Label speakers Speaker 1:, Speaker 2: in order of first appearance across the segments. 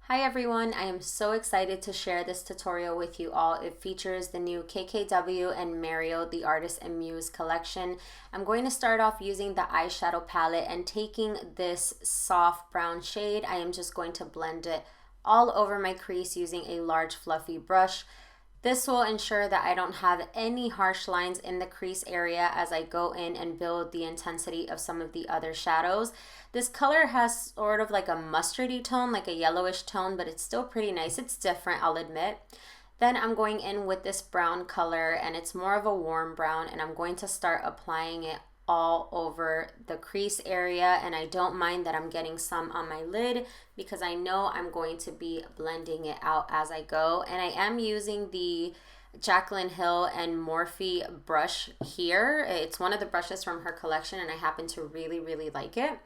Speaker 1: Hi everyone, I am so excited to share this tutorial with you all. It features the new KKW and Mario, the Artist and Muse collection. I'm going to start off using the eyeshadow palette and taking this soft brown shade. I am just going to blend it all over my crease using a large fluffy brush. This will ensure that I don't have any harsh lines in the crease area as I go in and build the intensity of some of the other shadows. This color has sort of like a mustardy tone, like a yellowish tone, but it's still pretty nice. It's different, I'll admit. Then I'm going in with this brown color, and it's more of a warm brown, and I'm going to start applying it all over the crease area. And I don't mind that I'm getting some on my lid because I know I'm going to be blending it out as I go. And I am using the Jaclyn Hill and Morphe brush here. It's one of the brushes from her collection, and I happen to really like it.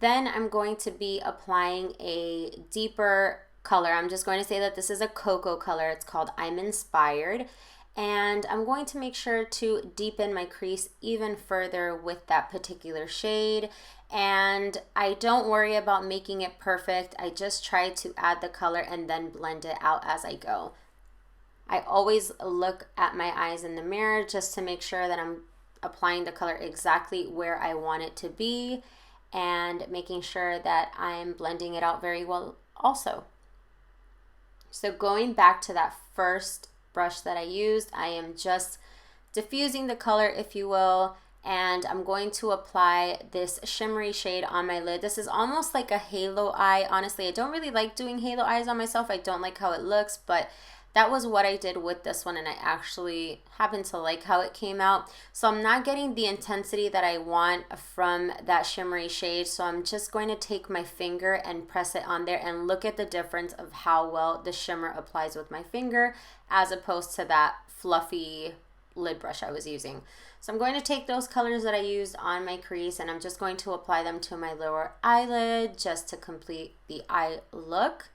Speaker 1: Then I'm going to be applying a deeper color. I'm just going to say that this is a cocoa color. It's called I'm Inspired. And I'm going to make sure to deepen my crease even further with that particular shade. And I don't worry about making it perfect. I just try to add the color and then blend it out as I go. I always look at my eyes in the mirror just to make sure that I'm applying the color exactly where I want it to be and making sure that I'm blending it out very well also. So going back to that first brush that I used, I am just diffusing the color, if you will, and I'm going to apply this shimmery shade on my lid. This is almost like a halo eye. Honestly, I don't really like doing halo eyes on myself. I don't like how it looks, but that was what I did with this one, and I actually happen to like how it came out. So I'm not getting the intensity that I want from that shimmery shade, so I'm just going to take my finger and press it on there and look at the difference of how well the shimmer applies with my finger as opposed to that fluffy lid brush I was using. So I'm going to take those colors that I used on my crease and I'm just going to apply them to my lower eyelid just to complete the eye look.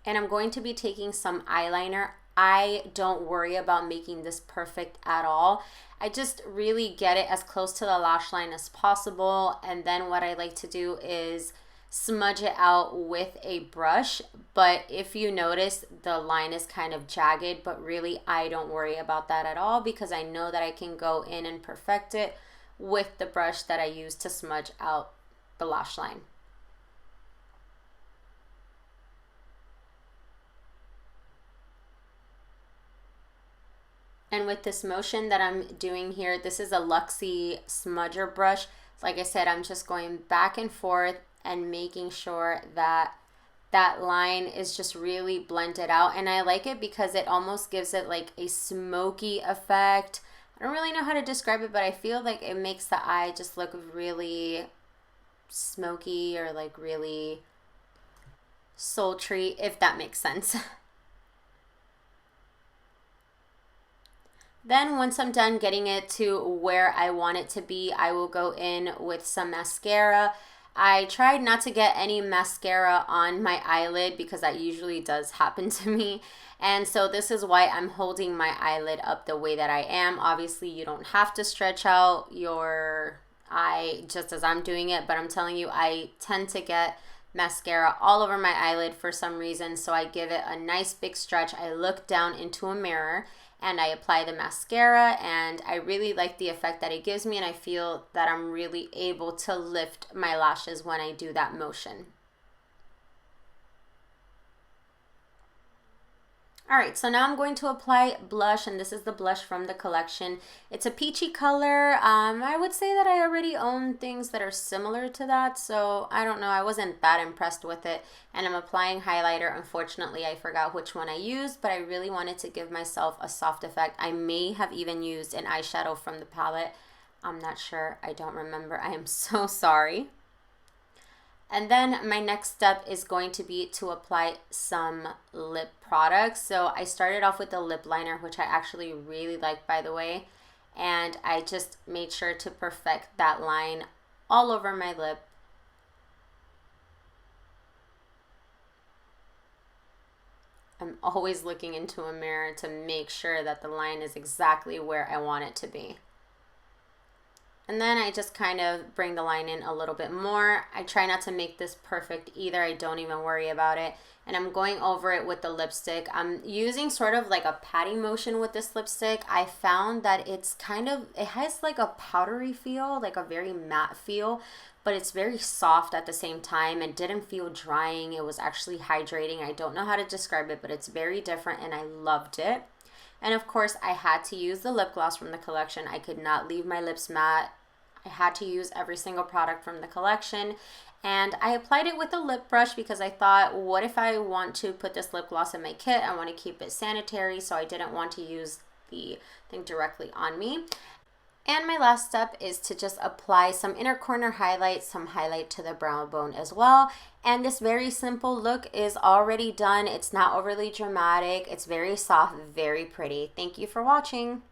Speaker 1: And I'm going to be taking some eyeliner. I don't worry about making this perfect at all. I just really get it as close to the lash line as possible. And then what I like to do is smudge it out with a brush. But if you notice, the line is kind of jagged, but really I don't worry about that at all because I know that I can go in and perfect it with the brush that I use to smudge out the lash line. And with this motion that I'm doing here, this is a Luxie smudger brush. Like I said, I'm just going back and forth and making sure that that line is just really blended out. And I like it because it almost gives it like a smoky effect. I don't really know how to describe it, but I feel like it makes the eye just look really smoky or like really sultry, if that makes sense. Then once I'm done getting it to where I want it to be, I will go in with some mascara. I tried not to get any mascara on my eyelid because that usually does happen to me. And so this is why I'm holding my eyelid up the way that I am. Obviously, you don't have to stretch out your eye just as I'm doing it, but I'm telling you, I tend to get mascara all over my eyelid for some reason. So I give it a nice big stretch. I look down into a mirror and I apply the mascara, and I really like the effect that it gives me, and I feel that I'm really able to lift my lashes when I do that motion. Alright, so now I'm going to apply blush, and this is the blush from the collection. It's a peachy color. I would say that I already own things that are similar to that, so I don't know. I wasn't that impressed with it. And I'm applying highlighter. Unfortunately, I forgot which one I used, but I really wanted to give myself a soft effect. I may have even used an eyeshadow from the palette. I'm not sure. I don't remember. I am so sorry. And then my next step is going to be to apply some lip products. So I started off with the lip liner, which I actually really like, by the way. And I just made sure to perfect that line all over my lip. I'm always looking into a mirror to make sure that the line is exactly where I want it to be. And then I just kind of bring the line in a little bit more. I try not to make this perfect either. I don't even worry about it. And I'm going over it with the lipstick. I'm using sort of like a patting motion with this lipstick. I found that it's kind of, it has like a powdery feel, like a very matte feel, but it's very soft at the same time and didn't feel drying. It was actually hydrating. I don't know how to describe it, but it's very different and I loved it. And of course, I had to use the lip gloss from the collection. I could not leave my lips matte. I had to use every single product from the collection. And I applied it with a lip brush because I thought, what if I want to put this lip gloss in my kit? I want to keep it sanitary, so I didn't want to use the thing directly on me. And my last step is to just apply some inner corner highlight, some highlight to the brow bone as well. And this very simple look is already done. It's not overly dramatic. It's very soft, very pretty. Thank you for watching.